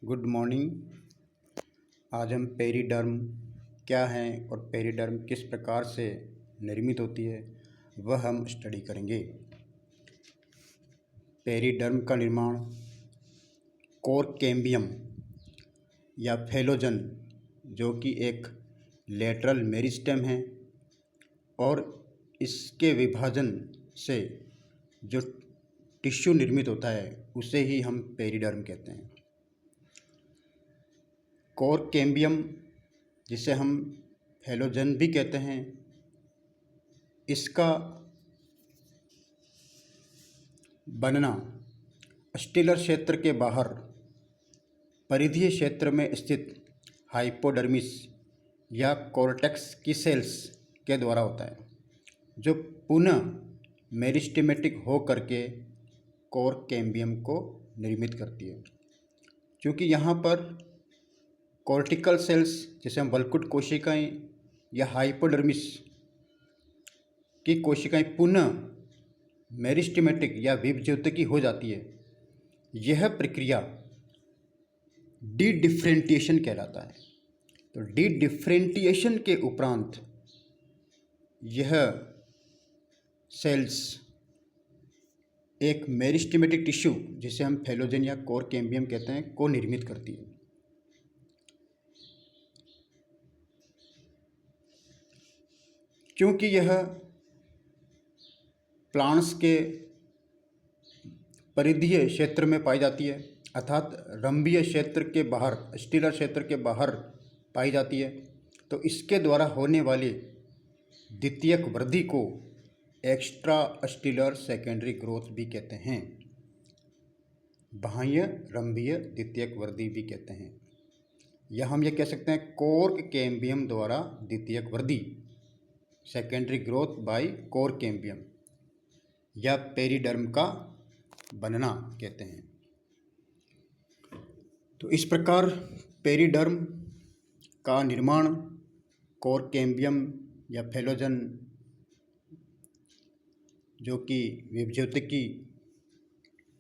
Good morning. आज हम periderm क्या हैं और पेरिडर्म किस प्रकार से निर्मित होती है वह हम स्टडी करेंगे। पेरिडर्म का निर्माण कोर कैम्बियम या फेलोजन जो कि एक लेटरल मेरिस्टेम है और इसके विभाजन से जो टिश्यू निर्मित होता है उसे ही हम पेरिडर्म कहते हैं। कोर कैम्बियम जिसे हम फेलोजन भी कहते हैं, इसका बनना स्टिलर क्षेत्र के बाहर परिधीय क्षेत्र में स्थित हाइपोडर्मिस या कॉर्टेक्स की सेल्स के द्वारा होता है, जो पुनः मेरिस्टेमेटिक हो करके कोर कैम्बियम को निर्मित करती है। क्योंकि यहाँ पर कॉर्टिकल सेल्स जैसे हम वल्कुट कोशिकाएं या हाइपोडर्मिस की कोशिकाएं पुनः मेरिस्टेमेटिक या विभज्योतकी हो जाती है। यह प्रक्रिया डी डिफरेंटिएशन कहलाता है। तो डी डिफरेंटिएशन के उपरांत यह सेल्स एक मेरिस्टेमेटिक टिश्यू जिसे हम फेलोजन या कोर कैम्बियम कहते हैं को निर्मित करती है। क्योंकि यह प्लांट्स के परिधीय क्षेत्र में पाई जाती है, अर्थात रंभीय क्षेत्र के बाहर, स्टिलर क्षेत्र के बाहर पाई जाती है, तो इसके द्वारा होने वाली द्वितीयक वृद्धि को एक्स्ट्रा स्टिलर सेकेंडरी ग्रोथ भी कहते हैं। बाह्य रंभीय द्वितीयक वृद्धि भी कहते हैं, या हम ये कह सकते हैं कोर कैम्बियम द्वारा द्वितीयक वृद्धि, secondary growth by core cambium या पेरिडर्म का बनना कहते हैं। तो इस प्रकार पेरिडर्म का निर्माण कोर कैम्बियम या फेलोजन जो कि विभज्योतकी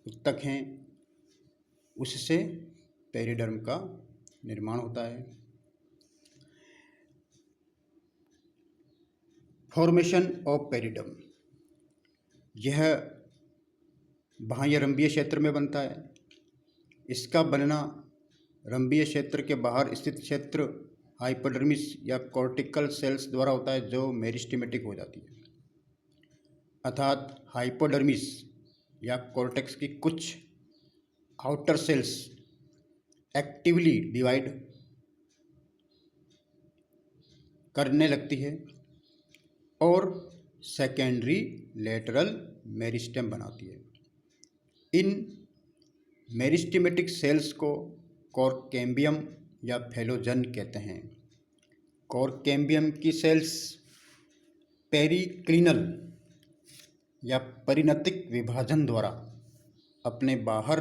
उत्तक हैं उससे पेरिडर्म का निर्माण होता है। फॉर्मेशन ऑफ पेरिडर्म, यह बाह्य रंभीय क्षेत्र में बनता है। इसका बनना रंभीय क्षेत्र के बाहर स्थित क्षेत्र हाइपोडर्मिस या कॉर्टिकल सेल्स द्वारा होता है जो मेरिस्टेमेटिक हो जाती है, अर्थात हाइपोडर्मिस या कॉर्टेक्स की कुछ आउटर सेल्स एक्टिवली डिवाइड करने लगती है और सेकेंडरी लेटरल मेरिस्टेम बनाती है। इन मेरिस्टेमेटिक सेल्स को कोर कैम्बियम या फेलोजन कहते हैं। कोर कैम्बियम की सेल्स पेरिक्लिनल या परिणतिक विभाजन द्वारा अपने बाहर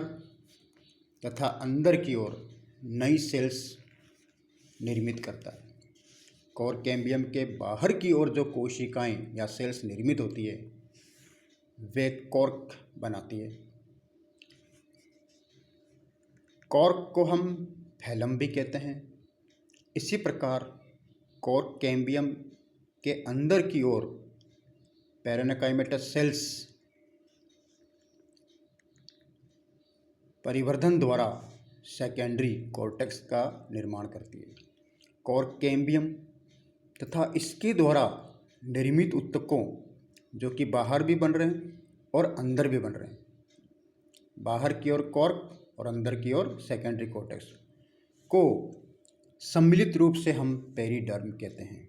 तथा अंदर की ओर नई सेल्स निर्मित करता है। कोर कैम्बियम के बाहर की ओर जो कोशिकाएं या सेल्स निर्मित होती है वे कॉर्क बनाती है। कॉर्क को हम फैलम भी कहते हैं। इसी प्रकार कोर कैम्बियम के अंदर की ओर पैरेन्काइमेटस सेल्स परिवर्धन द्वारा सेकेंडरी कॉर्टेक्स का निर्माण करती है। कोर कैम्बियम तथा इसके द्वारा निर्मित उत्तकों जो कि बाहर भी बन रहे हैं और अंदर भी बन रहे हैं, बाहर की ओर कॉर्क और अंदर की ओर सेकेंडरी कॉर्टेक्स को सम्मिलित रूप से हम पेरिडर्म कहते हैं।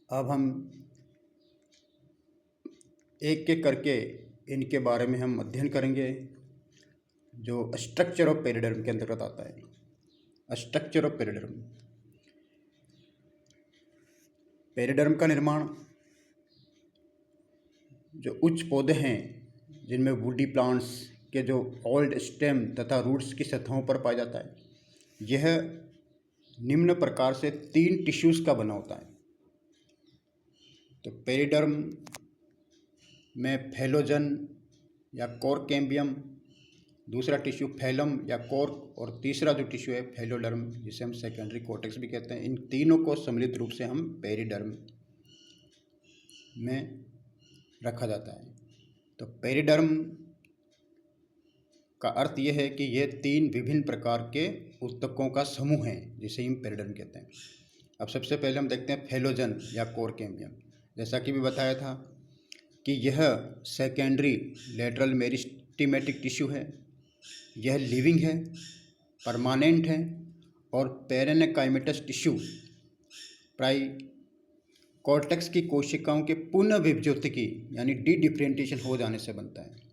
अब हम एक एक करके इनके बारे में हम अध्ययन करेंगे जो स्ट्रक्चर ऑफ पेरिडर्म के अंतर्गत आता है। स्ट्रक्चर ऑफ पेरिडर्म, पेरिडर्म का निर्माण जो उच्च पौधे हैं जिनमें वुडी प्लांट्स के जो ओल्ड स्टेम तथा रूट्स की सतहों पर पाया जाता है, यह निम्न प्रकार से 3 टिश्यूज़ का बना होता है। तो पेरिडर्म में फेलोजन या कोर कैम्बियम दूसरा टिश्यू फैलम या कॉर्क और तीसरा जो टिश्यू है फैलोडर्म, जिसे हम सेकेंडरी कॉर्टेक्स भी कहते हैं। इन तीनों को सम्मिलित रूप से हम पेरिडर्म में रखा जाता है। तो पेरिडर्म का अर्थ यह है कि यह 3 विभिन्न प्रकार के ऊतकों का समूह है, जिसे हम पेरिडर्म कहते हैं। अब सबसे पहले हम देखते हैं फैलोजन या कोर कैम्बियम। जैसा कि भी बताया था कि यह सेकेंडरी लेटरल मेरिस्टेमेटिक टिश्यू है, यह लिविंग है, परमानेंट है और पेरेन्काइमेटस टिश्यू प्राय कॉर्टेक्स की कोशिकाओं के पुनः विभज्योतिकी यानी डी डिफरेंटिएशन हो जाने से बनता है।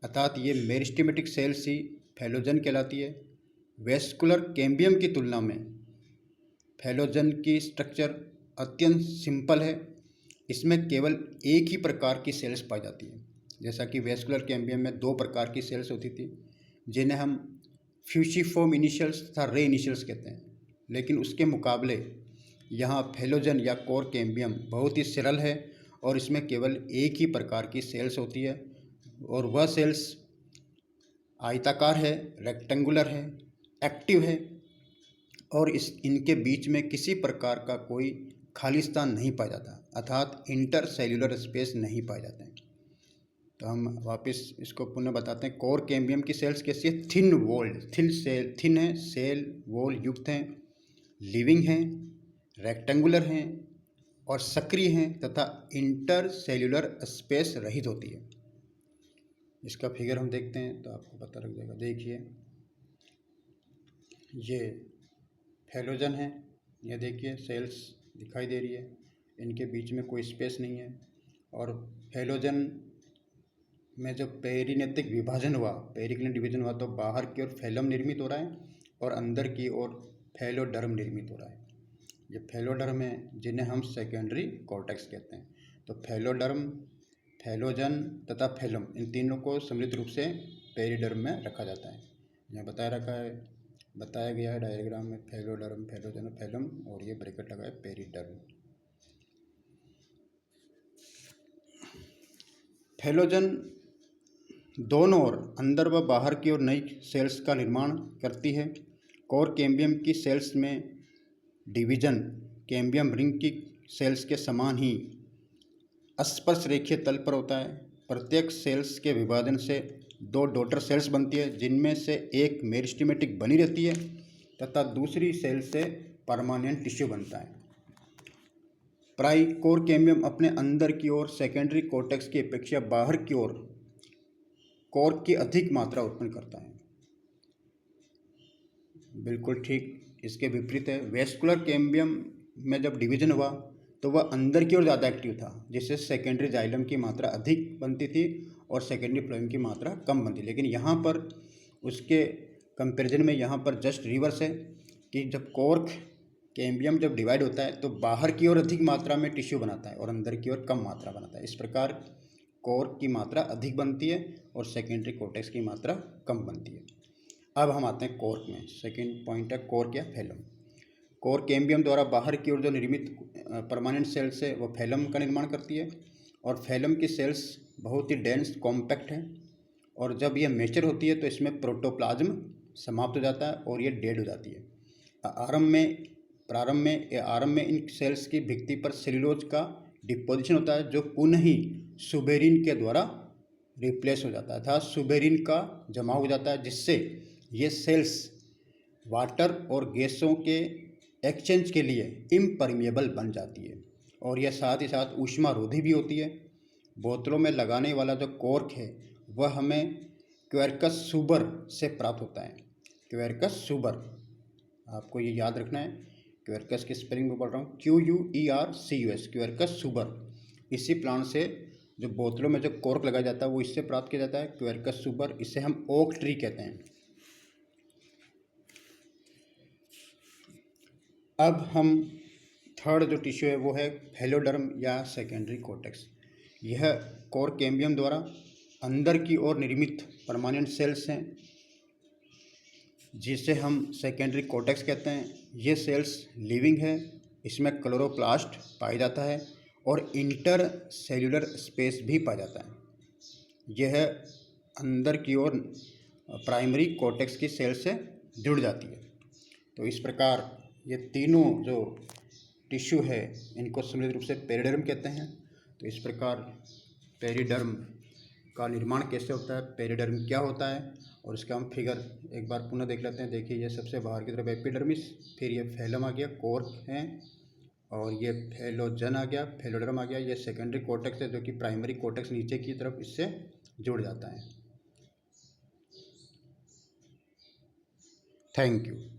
अर्थात ये मेरिस्टेमेटिक सेल्स ही फैलोजन कहलाती है। वेस्कुलर कैम्बियम की तुलना में फैलोजन की स्ट्रक्चर अत्यंत सिंपल है। इसमें केवल एक ही प्रकार की सेल्स पाई जाती है। जैसा कि वेस्कुलर कैम्बियम में 2 प्रकार की सेल्स होती थी, जिन्हें हम फ्यूसिफॉर्म इनिशियल्स तथा रे इनिशियल्स कहते हैं। लेकिन उसके मुकाबले यहाँ फैलोजन या कोर कैम्बियम बहुत ही सरल है और इसमें केवल एक ही प्रकार की सेल्स होती है और वह सेल्स आयताकार है, रेक्टेंगुलर है, एक्टिव है और इनके बीच में किसी प्रकार का कोई खाली स्थान नहीं पाया जाता, अर्थात इंटर सेल्यूलर स्पेस नहीं पाए जाते हैं। तो हम वापस इसको पुनः बताते हैं। कोर कैम्बियम की सेल्स कैसी है? थिन वॉल्ड, थिन है, सेल वॉल युक्त हैं, लिविंग हैं, रेक्टेंगुलर हैं और सक्रिय हैं तथा इंटर सेल्यूलर स्पेस रहित होती है। इसका फिगर हम देखते हैं तो आपको पता लग जाएगा। देखिए, ये फैलोजन है, ये देखिए सेल्स दिखाई दे रही है, इनके बीच में कोई स्पेस नहीं है। और फैलोजन में जब पेरिनेतिक विभाजन हुआ, पेरिक्लिन डिवीजन हुआ, तो बाहर की ओर फैलम निर्मित हो रहा है और अंदर की ओर फैलोडर्म निर्मित हो रहा है। ये फैलोडर्म है जिन्हें हम सेकेंडरी कॉर्टेक्स कहते हैं। तो फैलोडर्म, फैलोजन तथा फैलम, इन तीनों को सम्मिलित रूप से पेरिडर्म में रखा जाता है। यहाँ बताया गया है डायग्राम में फैलोडर्म, फैलोजन और फैलम, और ये ब्रैकेट लगा है पेरिडर्म। फैलोजन दोनों ओर, अंदर व बाहर की ओर नई सेल्स का निर्माण करती है। कोर कैम्बियम की सेल्स में डिवीजन कैम्बियम रिंग की सेल्स के समान ही स्पर्श रेखीय तल पर होता है। प्रत्येक सेल्स के विभाजन से 2 डॉटर सेल्स बनती है, जिनमें से एक मेरिस्टेमेटिक बनी रहती है तथा दूसरी सेल से परमानेंट टिश्यू बनता है। प्राय कोर कैम्बियम अपने अंदर की ओर सेकेंडरी कॉर्टेक्स की अपेक्षा बाहर की ओर कोर की अधिक मात्रा उत्पन्न करता है। बिल्कुल ठीक इसके विपरीत है। वेस्कुलर कैम्बियम में जब डिवीजन हुआ तो वह अंदर की ओर ज़्यादा एक्टिव था, जिससे सेकेंडरी जाइलम की मात्रा अधिक बनती थी और सेकेंडरी फ्लोएम की मात्रा कम बनती। लेकिन यहाँ पर उसके कंपैरिजन में यहाँ पर जस्ट रिवर्स है कि जब कोर कैम्बियम जब डिवाइड होता है तो बाहर की ओर अधिक मात्रा में टिश्यू बनाता है और अंदर की ओर कम मात्रा बनाता है। इस प्रकार कोर की मात्रा अधिक बनती है और सेकेंडरी कॉर्टेक्स की मात्रा कम बनती है। अब हम आते हैं कोर्क में। सेकेंड पॉइंट है कोर्क या फैलम। कोर कैम्बियम द्वारा बाहर की ओर जो निर्मित परमानेंट सेल्स है वह फैलम का निर्माण करती है और फैलम की सेल्स बहुत ही डेंस कॉम्पैक्ट है और जब यह मैच्योर होती है तो इसमें प्रोटोप्लाज्म समाप्त हो जाता है और ये डेड हो जाती है। प्रारंभ में इन सेल्स की भित्ति पर सेल्यूलोज का डिपोजिशन होता है, जो पुनः ही सुबेरिन के द्वारा रिप्लेस हो जाता है, अर्थात सुबेरिन का जमाव हो जाता है, जिससे ये सेल्स वाटर और गैसों के एक्सचेंज के लिए इम्परमिएबल बन जाती है और यह साथ ही साथ ऊष्मारोधी भी होती है। बोतलों में लगाने वाला जो कॉर्क है वह हमें क्वेर्कस सुबर से प्राप्त होता है। क्वेर्कस सुबर, आपको ये याद रखना है। क्वेर्कस की स्पेलिंग में बोल रहा हूँ, QUERCUS, क्वेर्कस सुबर। इसी प्लांट से जो बोतलों में जो कॉर्क लगाया जाता है वो इससे प्राप्त किया जाता है, क्वेर्कस सुबर। इसे हम ओक ट्री कहते हैं। अब हम थर्ड जो टिश्यू है वो है फैलोडर्म या सेकेंडरी कॉर्टेक्स। यह कोर कैम्बियम द्वारा अंदर की ओर निर्मित परमानेंट सेल्स हैं, जिसे हम सेकेंडरी कॉर्टेक्स कहते हैं। ये सेल्स लिविंग है, इसमें क्लोरोप्लास्ट पाया जाता है और इंटर सेल्यूलर स्पेस भी पाया जाता है। यह अंदर की ओर प्राइमरी कोर्टेक्स की सेल से जुड़ जाती है। तो इस प्रकार ये तीनों जो टिश्यू है इनको सम्मिलित रूप से पेरिडर्म कहते हैं। तो इस प्रकार पेरिडर्म का निर्माण कैसे होता है, पेरिडर्म क्या होता है, और इसका हम फिगर एक बार पुनः देख लेते हैं। देखिए, ये सबसे बाहर की तरफ एपिडर्मिस, फिर ये फैलम आ गया, कोर्क है, और ये फेलोजन आ गया, फेलोडर्म आ गया। ये सेकेंडरी कोर्टेक्स है जो कि प्राइमरी कोर्टेक्स नीचे की तरफ इससे जुड़ जाता है। Thank you.